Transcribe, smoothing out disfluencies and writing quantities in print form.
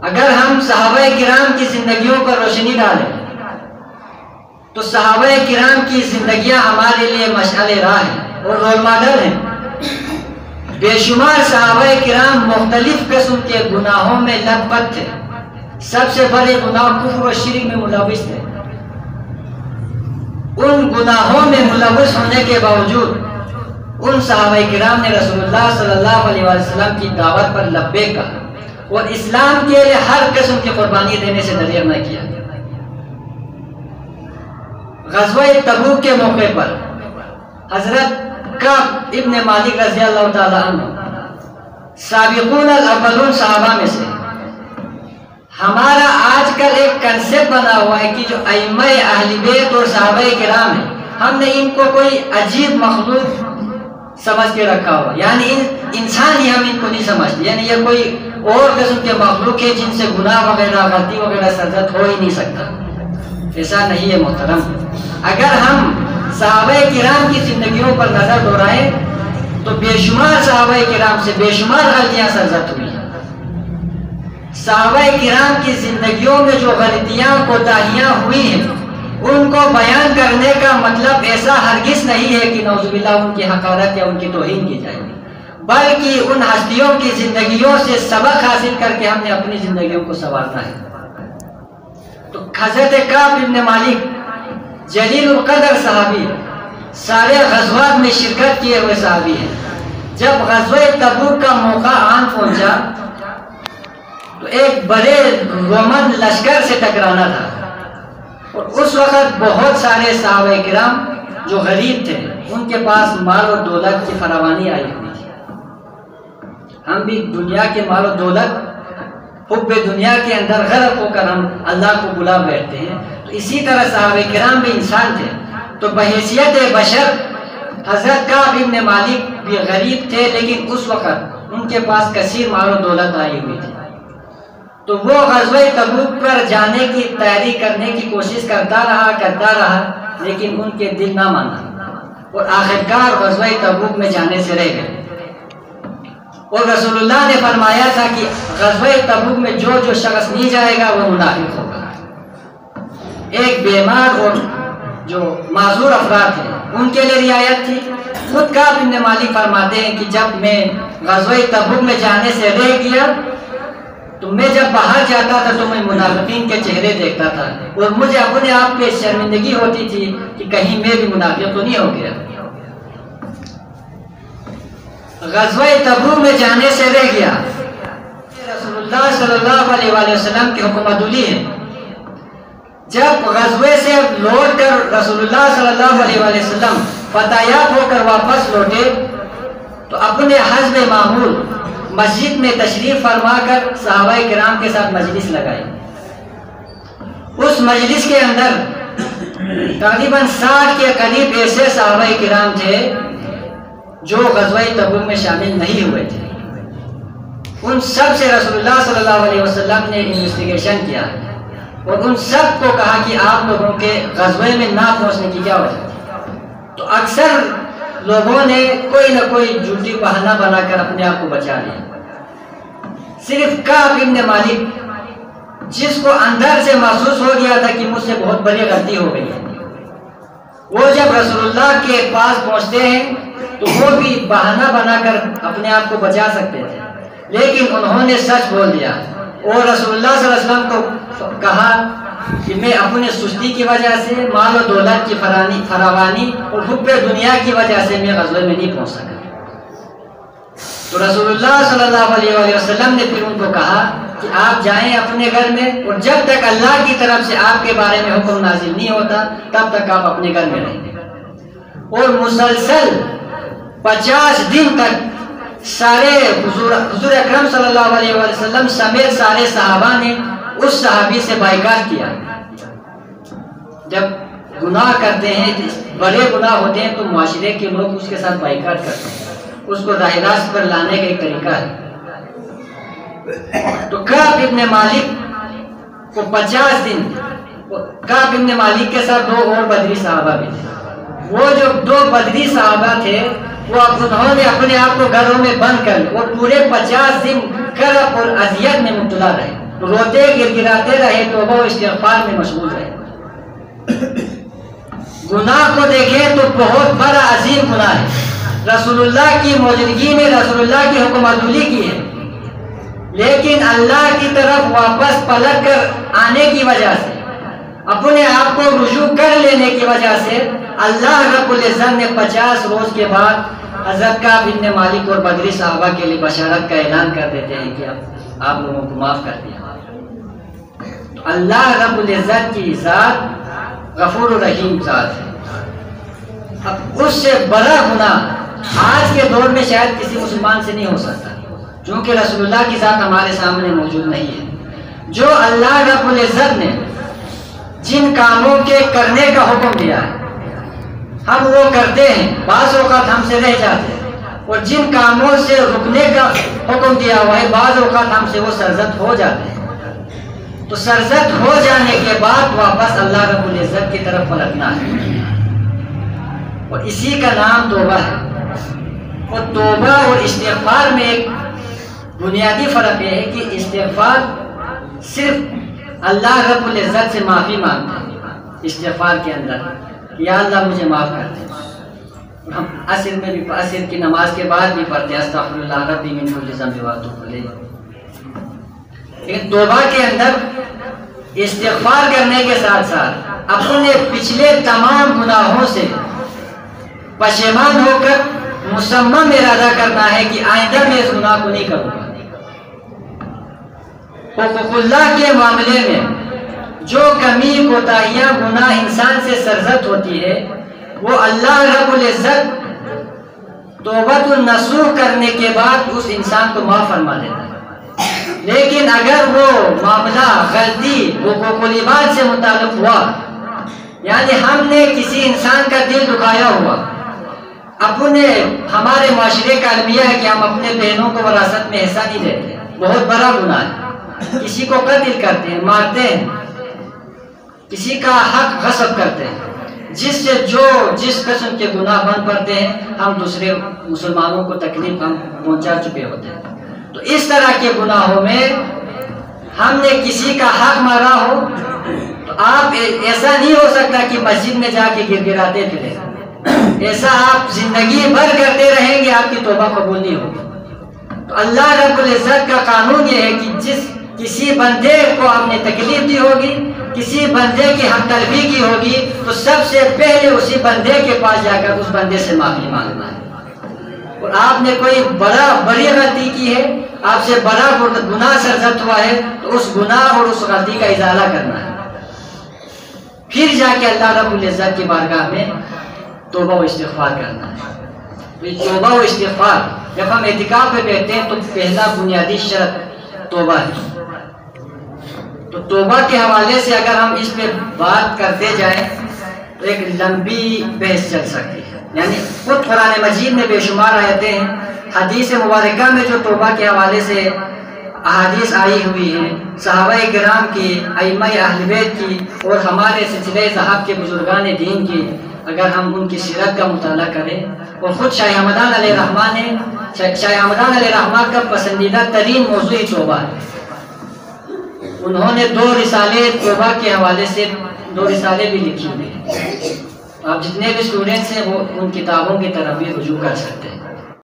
اگر ہم صحابہ کرام کی زندگیوں پر روشنی ڈالیں تو صحابہ کرام کی زندگیاں ہمارے لیے مشعل راہ ہیں اور رول ماڈل ہیں۔ بے شمار صحابہ کرام مختلف قسم کے گناہوں میں لت پت تھے، سب سے بڑے گناہ کفر و شرک میں ملوث تھے۔ ان گناہوں میں ملوث ہونے کے باوجود ان صحابہ کرام نے رسول اللہ صلی اللہ علیہ وسلم کی دعوت پر لبیک کہا اور اسلام کے لیے ہر قسم کی قربانی دینے سے دریغ نہ کیا۔ غزوہ تبوک کے موقع پر حضرت کعب ابن مالک رضی اللہ تعالی عنہ سابقون الاولون صحابہ میں سے۔ ہمارا آج کل ایک کنسپٹ بنا ہوا ہے کہ جو ائمہ اہل بیت اور صحابہ کرام ہیں، ہم نے ان کو کوئی عجیب مخلوق سمجھ کے رکھا ہوا، یعنی انسان ہی ہم ان کو نہیں سمجھتے، یعنی یہ کوئی اور قسم کے مخلوق ہے جن سے گناہ وغیرہ غلطی وغیرہ سرزد ہو ہی نہیں سکتا۔ ایسا نہیں ہے محترم۔ اگر ہم صحابہ کرام کی زندگیوں پر نظر دوڑائیں تو بے شمار صحابہ کرام سے بے شمار غلطیاں سرزد ہوئی ہیں۔ صحابہ کرام کی زندگیوں میں جو غلطیاں کوتاہیاں ہوئی ہیں ان کو بیان کرنے کا مطلب ایسا ہرگز نہیں ہے کہ نعوذ باللہ ان کی حقارت یا ان کی توہین کی جائے، بلکہ ان ہستیوں کی زندگیوں سے سبق حاصل کر کے ہم نے اپنی زندگیوں کو سنوارنا ہے۔ تو حضرت کعب ابن مالک جلیل القدر صحابی، سارے غزوات میں شرکت کیے ہوئے صحابی ہیں۔ جب غزوہ تبوک کا موقع آن پہنچا تو ایک بڑے رومن لشکر سے ٹکرانا تھا، اور اس وقت بہت سارے صحابہ کرام جو غریب تھے ان کے پاس مال و دولت کی فراوانی آئی ہوئی تھی۔ ہم بھی دنیا کے مال و دولت، حب دنیا کے اندر غرق ہو کر ہم اللہ کو بلا بیٹھتے ہیں، تو اسی طرح صحابہ کرام بھی انسان تھے، تو بحیثیت بشر حضرت کعب ابن مالک بھی غریب تھے، لیکن اس وقت ان کے پاس کثیر مال و دولت آئی ہوئی تھی۔ تو وہ غزوہ تبوک پر جانے کی تیاری کرنے کی کوشش کرتا رہا، لیکن ان کے دل نہ مانا اور آخرکار غزوہ تبوک میں جانے سے رہ گئے۔ اور رسول اللہ نے فرمایا تھا کہ غزوہ تبوک میں جو شخص نہیں جائے گا وہ منافق ہوگا۔ ایک بیمار اور جو معذور افراد ہیں ان کے لیے رعایت تھی۔ خود کعب بن مالک فرماتے ہیں کہ جب میں غزوہ تبوک میں جانے سے رہ گیا تو میں جب باہر جاتا تھا تو میں منافقین کے چہرے دیکھتا تھا اور مجھے اپنے آپ پہ شرمندگی ہوتی تھی کہ کہیں میں بھی منافق تو نہیں ہو گیا۔ غزوہ تبوک میں جانے سے رہ گیا۔ رسول اللہ صلی اللہ علیہ وآلہ وسلم کی حکم عدولی ہے، جب غزوے سے لوٹ کر رسول اللہ صلی اللہ علیہ وآلہ وسلم فتح یاب ہو کر واپس لوٹے تو اپنے حسب معمول مسجد میں تشریف فرما کر صحابہ کرام کے ساتھ مجلس لگائی۔ اس مجلس کے اندر تقریباً 60 کے قریب ایسے صحابہ کرام تھے جو غزوہ تبوک میں شامل نہیں ہوئے تھے۔ ان سب سے رسول اللہ صلی اللہ علیہ وسلم نے انویسٹیگیشن کیا اور ان سب کو کہا کہ آپ لوگوں کے غزوے میں نہ پہنچنے کی کیا وجہ تھی؟ تو اکثر لوگوں نے کوئی نہ کوئی جھوٹی بہانہ بنا کر اپنے آپ کو بچا لیا۔ صرف کعب بن مالک، جس کو اندر سے محسوس ہو گیا تھا کہ مجھ سے بہت بڑی غلطی ہو گئی ہے، وہ جب رسول اللہ کے پاس پہنچتے ہیں تو وہ بھی بہانہ بنا کر اپنے آپ کو بچا سکتے تھے، لیکن انہوں نے سچ بول دیا اور رسول اللہ صلی اللہ علیہ وسلم کو کہا کہ میں اپنے سستی کی وجہ سے، مال و دولت کی فراوانی اور حب دنیا کی وجہ سے میں غزوے میں نہیں پہنچ سکا۔ تو رسول اللہ صلی اللہ علیہ وآلہ وسلم نے پھر ان کو کہا کہ آپ جائیں اپنے گھر میں، اور جب تک اللہ کی طرف سے آپ کے بارے میں حکم نازل نہیں ہوتا تب تک آپ اپنے گھر میں رہیں گے۔ اور مسلسل 50 دن تک سارے حضور اکرم صلی اللہ علیہ وسلم سمیت سارے صحابہ نے اس صحابی سے بائیکاٹ کیا۔ جب گناہ کرتے ہیں، بڑے گناہ ہوتے ہیں، تو معاشرے کے لوگ اس کے ساتھ بائیکاٹ کرتے ہیں، اس کو راہ راست پر لانے کا ایک طریقہ ہے۔ تو کعب ابن مالک کو 50 دن، کعب ابن مالک کے ساتھ 2 اور بدری صحابہ بھی تھے۔ وہ جو 2 بدری صحابہ تھے وہ انہوں نے اپنے آپ کو گھروں میں بند کر اور پورے 50 دن کرب اور اذیت میں مبتلا رہے۔ روتے گڑگڑاتے رہے، توبہ و استغفار میں مشغول رہے۔ گناہ کو دیکھیں تو بہت بڑا عظیم گناہ ہے، رسول اللہ کی موجودگی میں رسول اللہ کی حکم عدولی کی ہے، لیکن اللہ کی طرف واپس پلٹ کر آنے کی وجہ سے، اپنے آپ کو رجوع کر لینے کی وجہ سے اللہ رب العزت نے 50 روز کے بعد حضرت کعب بن مالک اور بدری صحابہ کے لیے بشارت کا اعلان کر دیتے ہیں کہ آپ لوگوں کو معاف کر دیا۔ اللہ رب العزت کی ذات غفور الرحیم ذات ہے۔ اب اس سے بڑا گناہ آج کے دور میں شاید کسی مسلمان سے نہیں ہو سکتا، چونکہ رسول اللہ کی ذات ہمارے سامنے موجود نہیں ہے۔ جو اللہ رب العزت نے جن کاموں کے کرنے کا حکم دیا ہے ہم وہ کرتے ہیں، بعض اوقات ہم سے رہ جاتے ہیں، اور جن کاموں سے رکنے کا حکم دیا ہوا ہے بعض اوقات ہم سے وہ سرزد ہو جاتے ہیں۔ تو سرزد ہو جانے کے بعد واپس اللہ رب العزت کی طرف پلٹنا ہے، اور اسی کا نام توبہ ہے۔ اور توبہ اور استغفار میں ایک بنیادی فرق یہ ہے کہ استغفار صرف اللہ رب العزت سے معافی مانگتے ہیں، استغفار کے اندر یا اللہ مجھے معاف کر دے۔ ہم عصر میں بھی، عصر کی نماز کے بعد بھی پڑھتے ہیں استغفر اللہ ربی من کل ذنب واتوب الیہ۔ لیکن توبہ کے اندر استغفار کرنے کے ساتھ ساتھ اپنے پچھلے تمام گناہوں سے پشیمان ہو کر مصمم ارادہ کرنا ہے کہ آئندہ میں اس گناہ کو نہیں کروں گا۔ حقوق اللہ کے معاملے میں جو کمی کوتاہیاں گناہ انسان سے سرزد ہوتی ہے وہ اللہ رب العزت توبۃ النصوح کرنے کے بعد اس انسان کو معاف فرما دیتا ہے۔ لیکن اگر وہ معاملہ غلطی حقوق العباد سے متعلق ہوا، یعنی ہم نے کسی انسان کا دل دکھایا ہوا، ہمارے معاشرے کا المیہ ہے کہ ہم اپنے بہنوں کو وراثت میں حصہ نہیں دیتے، بہت بڑا گناہ ہے۔ کسی کو قتل کرتے ہیں، مارتے ہیں، کسی کا حق غصب کرتے ہیں، جس سے جس قسم کے گناہ بن پڑتے ہیں ہم دوسرے مسلمانوں کو تکلیف ہم پہنچا چکے ہوتے ہیں۔ تو اس طرح کے گناہوں میں ہم نے کسی کا حق مارا ہو تو آپ ایسا نہیں ہو سکتا کہ مسجد میں جا کے گڑگڑاتے پھریں، ایسا آپ زندگی بھر کرتے رہیں گے، آپ کی توبہ قبول نہیں ہوگی۔ تو اللہ رب العزت کا قانون یہ ہے کہ کسی بندے کو آپ نے تکلیف دی ہوگی، کسی بندے کی حق طلبی کی ہوگی، تو سب سے پہلے اسی بندے کے پاس جا کر اس بندے سے معافی مانگنا ہے۔ اور آپ نے کوئی بڑی غلطی کی ہے، آپ سے بڑا گناہ سرزد ہوا ہے، تو اس گناہ اور اس غلطی کا ازالہ کرنا ہے، پھر جا کے اللہ رب العزت کی بارگاہ میں توبہ و استغفار کرنا ہے۔ توبہ و استغفار جب ہم اعتکاف پہ بیٹھتے ہیں تو پہلا بنیادی شرط توبہ ہے۔ تو توبہ کے حوالے سے اگر ہم اس پہ بات کرتے جائیں تو ایک لمبی بحث چل سکتی ہے، یعنی خود قرآن مجید میں بے شمار آیتیں ہیں، حدیث مبارکہ میں جو توبہ کے حوالے سے احادیث آئی ہوئی ہیں، صحابہ کرام کی، ائمہ اہل بیت کی، اور ہمارے سلسلہ ذہب کے بزرگان دین کی، اگر ہم ان کی سیرت کا مطالعہ کریں، اور خود شاہ حمدان علیہ الرحمن کا پسندیدہ ترین موضوع توبہ ہے۔ انہوں نے 2 رسالے توبہ کے حوالے سے 2 رسالے بھی لکھی ہوئی ہیں۔ آپ جتنے بھی اسٹوڈنٹس ہیں وہ ان کتابوں کی طرف بھی رجوع کر سکتے ہیں۔